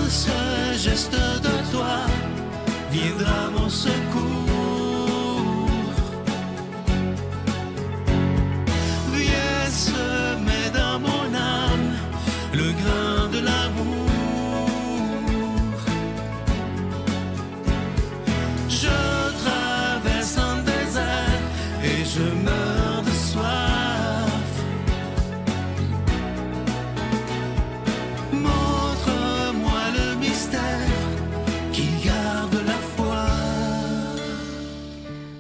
ce geste de toi viendra mon secours. Viens semer dans mon âme le grain de l'amour. Je traverse un désert et je meurs de soif. Montre-moi le mystère qui garde la foi.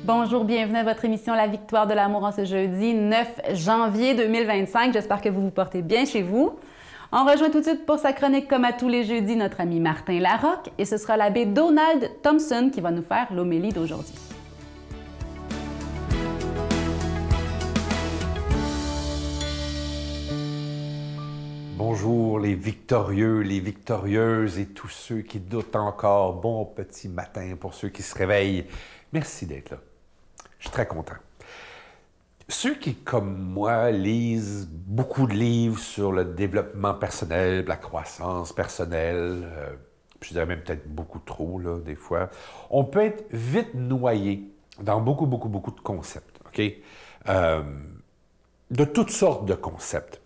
Bonjour, bienvenue à votre émission La Victoire de l'amour en ce jeudi 9 janvier 2025. J'espère que vous vous portez bien chez vous. On rejoint tout de suite pour sa chronique, comme à tous les jeudis, notre ami Martin Larocque, et ce sera l'abbé Donald Thompson qui va nous faire l'homélie d'aujourd'hui. Bonjour les victorieux, les victorieuses et tous ceux qui doutent encore. Bon petit matin pour ceux qui se réveillent. Merci d'être là. Je suis très content. Ceux qui, comme moi, lisent beaucoup de livres sur le développement personnel, la croissance personnelle, je dirais même peut-être beaucoup trop, là, des fois, on peut être vite noyé dans beaucoup de concepts, OK? De toutes sortes de concepts.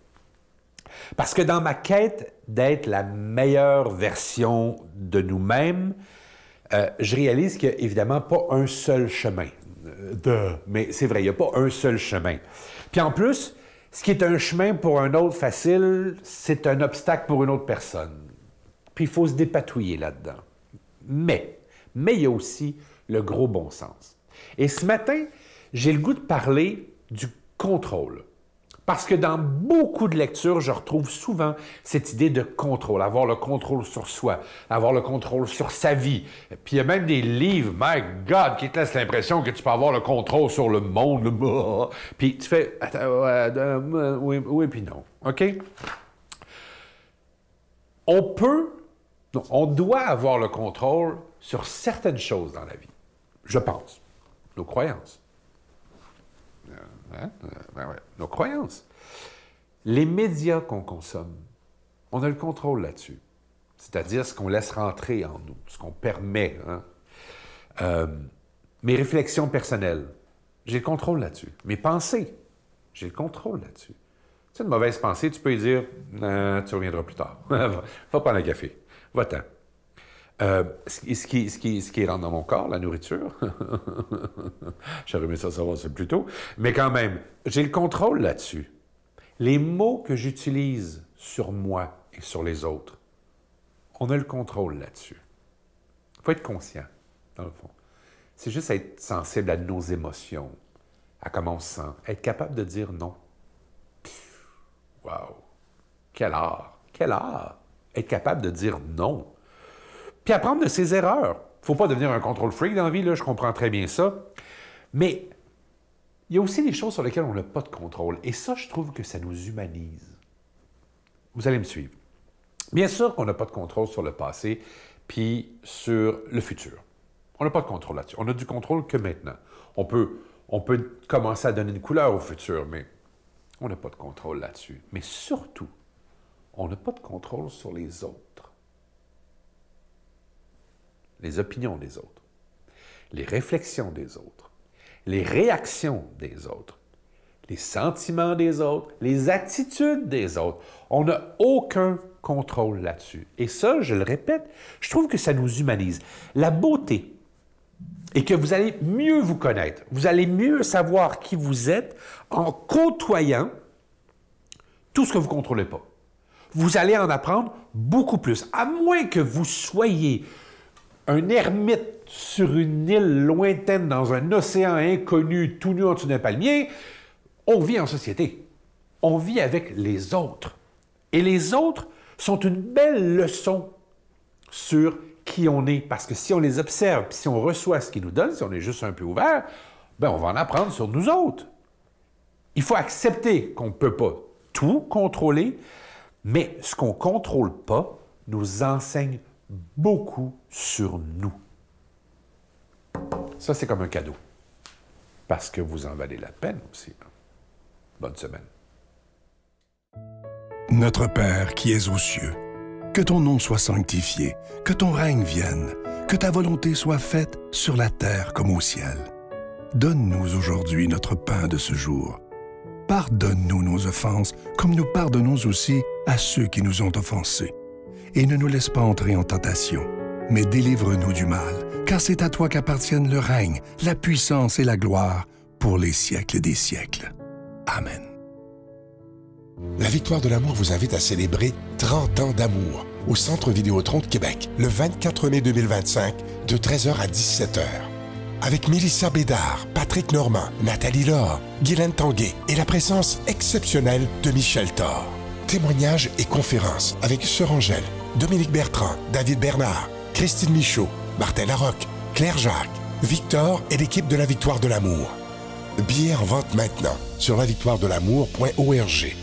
Parce que dans ma quête d'être la meilleure version de nous-mêmes, je réalise qu'il n'y a évidemment pas un seul chemin. Mais c'est vrai, il n'y a pas un seul chemin. Puis en plus, ce qui est un chemin pour un autre facile, c'est un obstacle pour une autre personne. Puis il faut se dépatouiller là-dedans. Mais il y a aussi le gros bon sens. Et ce matin, j'ai le goût de parler du contrôle. Parce que dans beaucoup de lectures, je retrouve souvent cette idée de contrôle, avoir le contrôle sur soi, avoir le contrôle sur sa vie. Puis il y a même des livres, my God, qui te laissent l'impression que tu peux avoir le contrôle sur le monde. Puis tu fais, oui, puis non. OK? On doit avoir le contrôle sur certaines choses dans la vie. Je pense. Nos croyances. Nos croyances. Les médias qu'on consomme, on a le contrôle là-dessus. C'est-à-dire ce qu'on laisse rentrer en nous, ce qu'on permet. Mes réflexions personnelles, j'ai le contrôle là-dessus. Mes pensées, j'ai le contrôle là-dessus. C'est une mauvaise pensée, tu peux lui dire « tu reviendras plus tard. Va prendre un café. Va-t'en. » Ce qui rentre dans mon corps, la nourriture, j'aurais aimé ça savoir ça plus tôt, mais quand même, j'ai le contrôle là-dessus. Les mots que j'utilise sur moi et sur les autres, on a le contrôle là-dessus. Il faut être conscient, dans le fond. C'est juste être sensible à nos émotions, à comment on se sent, être capable de dire non. Wow! Quel art! Quel art! Être capable de dire non. Puis apprendre de ses erreurs. Il ne faut pas devenir un contrôle freak dans la vie, là, je comprends très bien ça. Mais il y a aussi des choses sur lesquelles on n'a pas de contrôle. Et ça, je trouve que ça nous humanise. Vous allez me suivre. Bien sûr qu'on n'a pas de contrôle sur le passé, puis sur le futur. On n'a pas de contrôle là-dessus. On n'a du contrôle que maintenant. On peut commencer à donner une couleur au futur, mais on n'a pas de contrôle là-dessus. Mais surtout, on n'a pas de contrôle sur les autres. Les opinions des autres, les réflexions des autres, les réactions des autres, les sentiments des autres, les attitudes des autres. On n'a aucun contrôle là-dessus. Et ça, je le répète, je trouve que ça nous humanise. La beauté est que vous allez mieux vous connaître, vous allez mieux savoir qui vous êtes en côtoyant tout ce que vous ne contrôlez pas. Vous allez en apprendre beaucoup plus, à moins que vous soyez un ermite sur une île lointaine dans un océan inconnu, tout nu en dessous d'un palmier. On vit en société. On vit avec les autres. Et les autres sont une belle leçon sur qui on est. Parce que si on les observe, puis si on reçoit ce qu'ils nous donnent, si on est juste un peu ouvert, ben on va en apprendre sur nous autres. Il faut accepter qu'on ne peut pas tout contrôler, mais ce qu'on ne contrôle pas nous enseigne beaucoup sur nous. Ça, c'est comme un cadeau. Parce que vous en valez la peine aussi. Bonne semaine. Notre Père qui es aux cieux, Que ton nom soit sanctifié, que ton règne vienne, que ta volonté soit faite sur la terre comme au ciel. Donne-nous aujourd'hui notre pain de ce jour. Pardonne-nous nos offenses, comme nous pardonnons aussi à ceux qui nous ont offensés. Et ne nous laisse pas entrer en tentation, mais délivre-nous du mal, car c'est à toi qu'appartiennent le règne, la puissance et la gloire pour les siècles des siècles. Amen. La Victoire de l'amour vous invite à célébrer 30 ans d'amour au Centre Vidéotron de Québec, le 24 mai 2025, de 13h à 17h. Avec Mélissa Bédard, Patrick Normand, Nathalie Laure, Guylaine Tanguay et la présence exceptionnelle de Michel Thor. Témoignages et conférences avec Sœur Angèle, Dominique Bertrand, David Bernard, Christine Michaud, Martin Larocque, Claire Jacques, Victor et l'équipe de la Victoire de l'amour. Billets en vente maintenant sur lavictoiredelamour.org.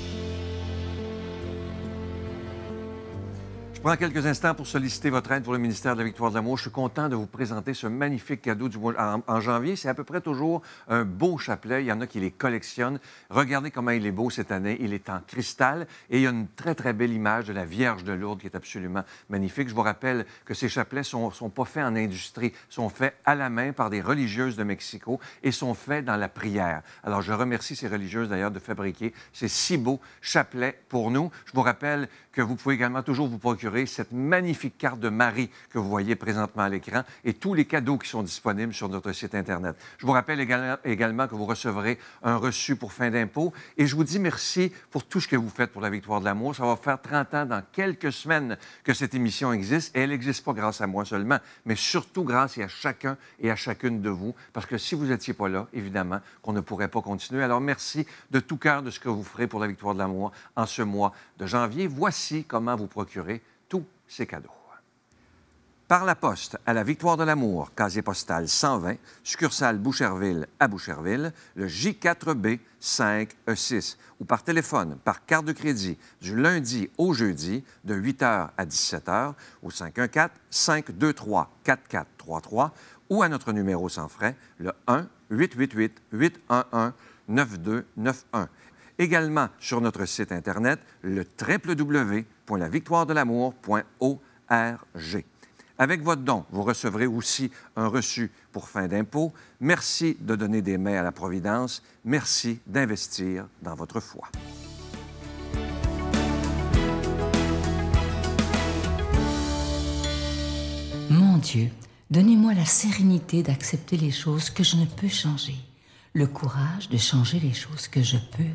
Je prends quelques instants pour solliciter votre aide pour le ministère de la Victoire de l'amour. Je suis content de vous présenter ce magnifique cadeau du mois en janvier. C'est à peu près toujours un beau chapelet. Il y en a qui les collectionnent. Regardez comment il est beau cette année. Il est en cristal et il y a une très, très belle image de la Vierge de Lourdes qui est absolument magnifique. Je vous rappelle que ces chapelets sont pas faits en industrie, sont faits à la main par des religieuses de Mexico et sont faits dans la prière. Alors, je remercie ces religieuses d'ailleurs de fabriquer ces si beaux chapelets pour nous. Je vous rappelle que vous pouvez également toujours vous procurer cette magnifique carte de Marie que vous voyez présentement à l'écran et tous les cadeaux qui sont disponibles sur notre site Internet. Je vous rappelle également que vous recevrez un reçu pour fin d'impôt et je vous dis merci pour tout ce que vous faites pour la Victoire de l'amour. Ça va faire 30 ans dans quelques semaines que cette émission existe et elle n'existe pas grâce à moi seulement, mais surtout grâce à chacun et à chacune de vous parce que si vous n'étiez pas là, évidemment, qu'on ne pourrait pas continuer. Alors merci de tout cœur de ce que vous ferez pour la Victoire de l'amour en ce mois de janvier. Voici comment vous procurer tous ces cadeaux. Par la poste à la Victoire de l'amour, casier postal 120, succursale Boucherville à Boucherville, le J4B 5E6, ou par téléphone, par carte de crédit, du lundi au jeudi, de 8h à 17h, au 514-523-4433, ou à notre numéro sans frais, le 1-888-811-9291. Également sur notre site Internet, le www.lavictoiredelamour.org. Avec votre don, vous recevrez aussi un reçu pour fin d'impôt. Merci de donner des mains à la Providence. Merci d'investir dans votre foi. Mon Dieu, donnez-moi la sérénité d'accepter les choses que je ne peux changer, le courage de changer les choses que je peux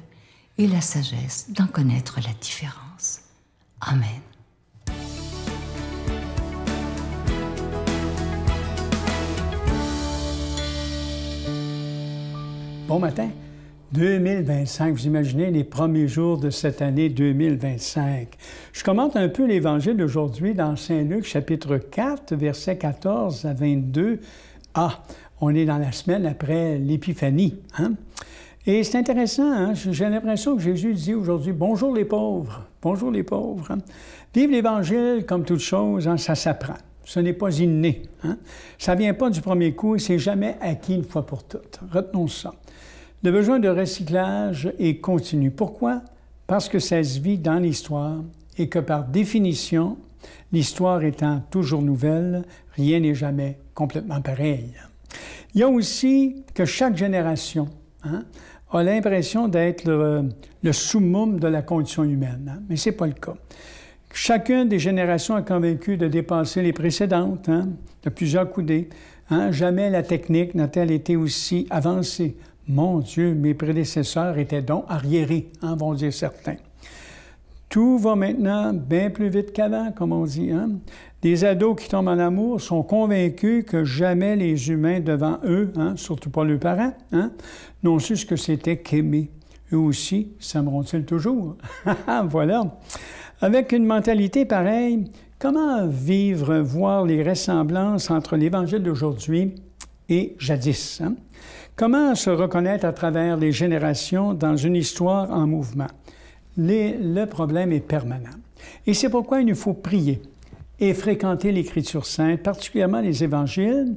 et la sagesse d'en connaître la différence. Amen. Bon matin. 2025, vous imaginez les premiers jours de cette année 2025. Je commente un peu l'Évangile d'aujourd'hui dans Saint Luc, chapitre 4, versets 14 à 22. Ah, on est dans la semaine après l'Épiphanie, hein? Et c'est intéressant, hein? J'ai l'impression que Jésus dit aujourd'hui « Bonjour les pauvres, bonjour les pauvres. Hein? » Vivre l'Évangile, comme toute chose, hein, ça s'apprend. Ce n'est pas inné. Hein? Ça ne vient pas du premier coup et c'est jamais acquis une fois pour toutes. Retenons ça. Le besoin de recyclage est continu. Pourquoi? Parce que ça se vit dans l'histoire et que par définition, l'histoire étant toujours nouvelle, rien n'est jamais complètement pareil. Il y a aussi que chaque génération, hein, a l'impression d'être le summum de la condition humaine, hein? Mais ce n'est pas le cas. Chacune des générations a convaincu de dépasser les précédentes, hein, de plusieurs coudées. Hein? Jamais la technique n'a-t-elle été aussi avancée. Mon Dieu, mes prédécesseurs étaient donc arriérés, hein, vont dire certains. Tout va maintenant bien plus vite qu'avant, comme on dit. Hein? Des ados qui tombent en amour sont convaincus que jamais les humains devant eux, hein, surtout pas leurs parents, hein, n'ont su ce que c'était qu'aimer. Eux aussi s'aimeront-ils toujours? Voilà. Avec une mentalité pareille, comment vivre, voir les ressemblances entre l'Évangile d'aujourd'hui et jadis? Hein? Comment se reconnaître à travers les générations dans une histoire en mouvement? Le problème est permanent. Et c'est pourquoi il nous faut prier et fréquenter l'Écriture sainte, particulièrement les Évangiles,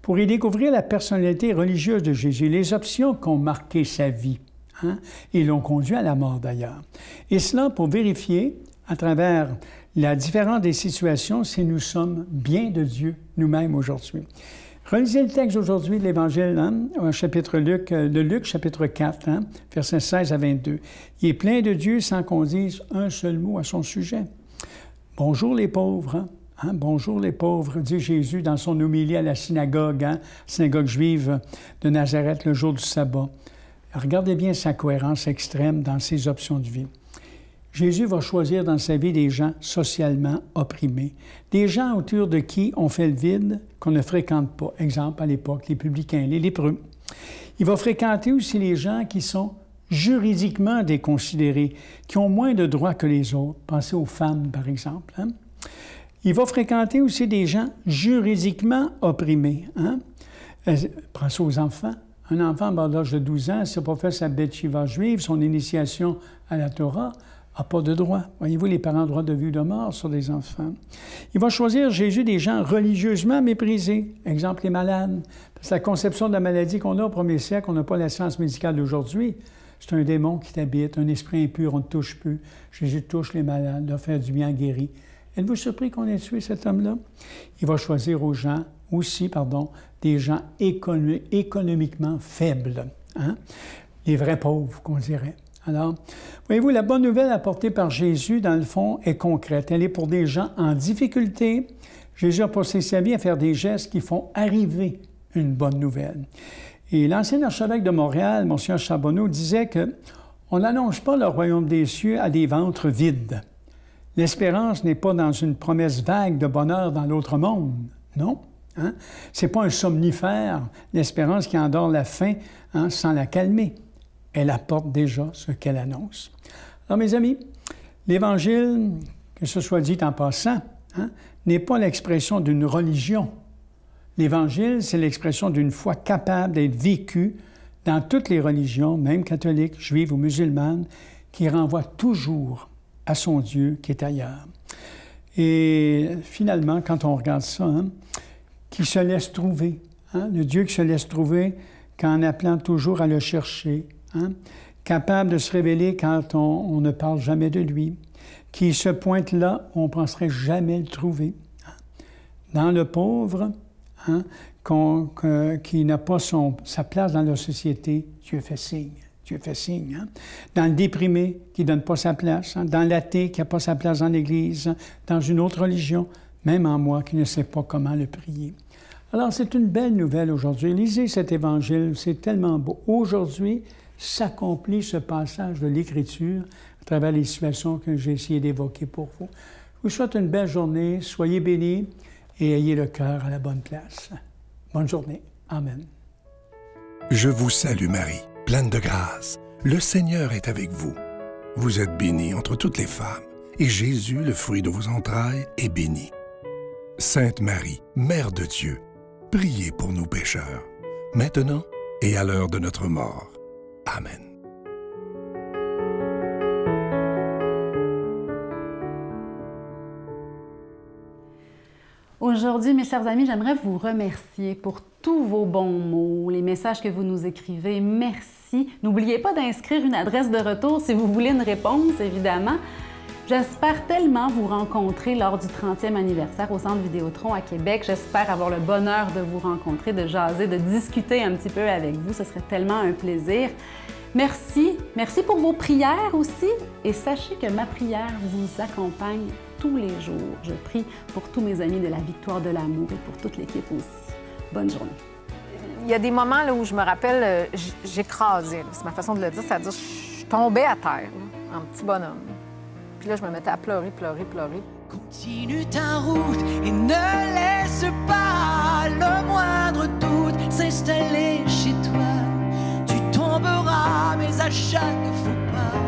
pour y découvrir la personnalité religieuse de Jésus, les options qui ont marqué sa vie, hein, et l'ont conduit à la mort d'ailleurs. Et cela pour vérifier, à travers La différence des situations, c'est nous sommes bien de Dieu nous-mêmes aujourd'hui. Relisez le texte aujourd'hui de l'Évangile, chapitre de Luc, chapitre 4, versets 16 à 22. Il est plein de Dieu sans qu'on dise un seul mot à son sujet. Bonjour les pauvres, bonjour les pauvres, dit Jésus dans son homélie à la synagogue, synagogue juive de Nazareth le jour du sabbat. Regardez bien sa cohérence extrême dans ses options de vie. Jésus va choisir dans sa vie des gens socialement opprimés, des gens autour de qui on fait le vide qu'on ne fréquente pas. Exemple, à l'époque, les publicains, les lépreux. Il va fréquenter aussi les gens qui sont juridiquement déconsidérés, qui ont moins de droits que les autres. Pensez aux femmes, par exemple. Il va fréquenter aussi des gens juridiquement opprimés. Pensez aux enfants. Un enfant à bas d'âge de 12 ans, s'il n'a pas fait sa bête shiva juive, son initiation à la Torah, n'a pas de droit. Voyez-vous, les parents ont droit de vue de mort sur des enfants. Il va choisir, Jésus, des gens religieusement méprisés. Exemple, les malades. Parce que la conception de la maladie qu'on a au 1er siècle, on n'a pas la science médicale d'aujourd'hui. C'est un démon qui t'habite, un esprit impur, on ne touche plus. Jésus touche les malades, leur fait du bien guéri. Êtes-vous surpris qu'on ait tué cet homme-là? Il va choisir aux gens des gens économiquement faibles. Les vrais pauvres, qu'on dirait. Alors, voyez-vous, la bonne nouvelle apportée par Jésus, dans le fond, est concrète. Elle est pour des gens en difficulté. Jésus a passé sa vie à faire des gestes qui font arriver une bonne nouvelle. Et l'ancien archevêque de Montréal, Mgr Charbonneau, disait qu'on n'annonce pas le royaume des cieux à des ventres vides. L'espérance n'est pas dans une promesse vague de bonheur dans l'autre monde. Non. C'est pas un somnifère, l'espérance qui endort la faim sans la calmer. Elle apporte déjà ce qu'elle annonce. Alors, mes amis, l'Évangile, que ce soit dit en passant, n'est pas l'expression d'une religion. L'Évangile, c'est l'expression d'une foi capable d'être vécue dans toutes les religions, même catholiques, juives ou musulmanes, qui renvoie toujours à son Dieu qui est ailleurs. Et finalement, quand on regarde ça, qui se laisse trouver, le Dieu qui se laisse trouver qu'en appelant toujours à le chercher, capable de se révéler quand on ne parle jamais de lui, qui se pointe là où on ne penserait jamais le trouver. Dans le pauvre, qui n'a pas sa place dans la société, Dieu fait signe. Dieu fait signe. Dans le déprimé qui ne donne pas sa place, dans l'athée qui n'a pas sa place dans l'Église, dans une autre religion, même en moi qui ne sais pas comment le prier. Alors, c'est une belle nouvelle aujourd'hui. Lisez cet Évangile, c'est tellement beau. Aujourd'hui, s'accomplit ce passage de l'Écriture à travers les situations que j'ai essayé d'évoquer pour vous. Je vous souhaite une belle journée, soyez bénis et ayez le cœur à la bonne place. Bonne journée. Amen. Je vous salue Marie, pleine de grâce. Le Seigneur est avec vous. Vous êtes bénie entre toutes les femmes, et Jésus, le fruit de vos entrailles, est béni. Sainte Marie, Mère de Dieu, priez pour nous pécheurs, maintenant et à l'heure de notre mort. Amen. Aujourd'hui, mes chers amis, j'aimerais vous remercier pour tous vos bons mots, les messages que vous nous écrivez. Merci. N'oubliez pas d'inscrire une adresse de retour si vous voulez une réponse, évidemment. J'espère tellement vous rencontrer lors du 30e anniversaire au Centre Vidéotron à Québec. J'espère avoir le bonheur de vous rencontrer, de jaser, de discuter un petit peu avec vous. Ce serait tellement un plaisir. Merci. Merci pour vos prières aussi. Et sachez que ma prière vous accompagne tous les jours. Je prie pour tous mes amis de la Victoire de l'amour et pour toute l'équipe aussi. Bonne journée. Il y a des moments là, où je me rappelle, j'écrasais. C'est ma façon de le dire. C'est-à-dire, je tombais à terre, là, en petit bonhomme. Puis là, je me mettais à pleurer. Continue ta route et ne laisse pas le moindre doute s'installer chez toi. Tu tomberas, mais à chaque faux pas,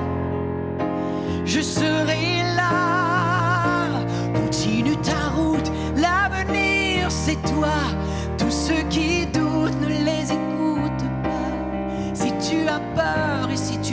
je serai là. Continue ta route, l'avenir c'est toi. Tous ceux qui doutent, ne les écoute pas. Si tu as peur et si tu